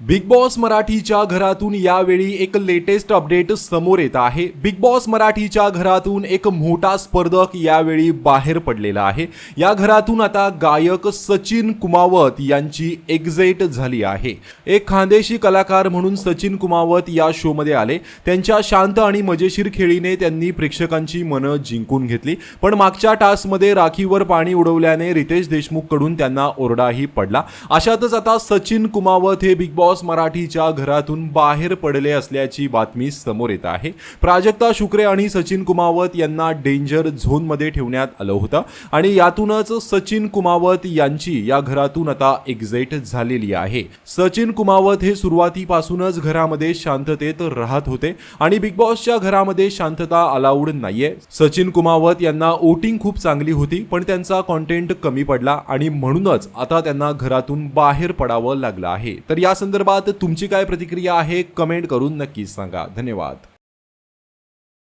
Big boss मराठीच्या घरातून यावेळी एक लेटेस्ट अपडेट समोर येत आहे। बिग बॉस मराठीच्या घरातून एक मोठा स्पर्धक यावेळी बाहेर पडलेला आहे। या घरातून आता गायक सचिन कुमावत यांची एक्झिट झाली आहे। एक खानदेशी कलाकार म्हणून सचिन कुमावत या शो मध्ये आले। त्यांच्या शांत आणि मजेशीर खेळीने त्यांनी प्रेक्षकांची मनं जिंकून घेतली, पण मागच्या टास्कमध्ये राखीवर पाणी उडवल्याने रितेश देशमुख कडून त्यांना ओरडाही पडला। अशातच आता सचिन कुमावत हे बिग बॉस मराठीच्या घरातून बाहेर पडले असल्याची बातमी समोर येत आहे। प्राजक्ता शुक्रे आणि सचिन कुमावत यांना डेंजर झोन मध्ये ठेवण्यात आलं होतं आणि यातूनच सचिन कुमावत यांची या घरातून आता एक्झिट झालेली आहे। सचिन कुमावत हे सुरुवातीपासूनच घरामध्ये शांततेत राहत होते आणि बिग बॉसच्या घरामध्ये शांतता अलाउड नाहीये। सचिन कुमावत यांना वोटिंग खूप चांगली होती, पण त्यांचा कंटेंट कमी पडला आणि म्हणूनच आता त्यांना घरातून बाहेर पडावं लागलं आहे। तर या संदर्भात तुमची काय प्रतिक्रिया आहे कमेंट करून नक्की सांगा। धन्यवाद।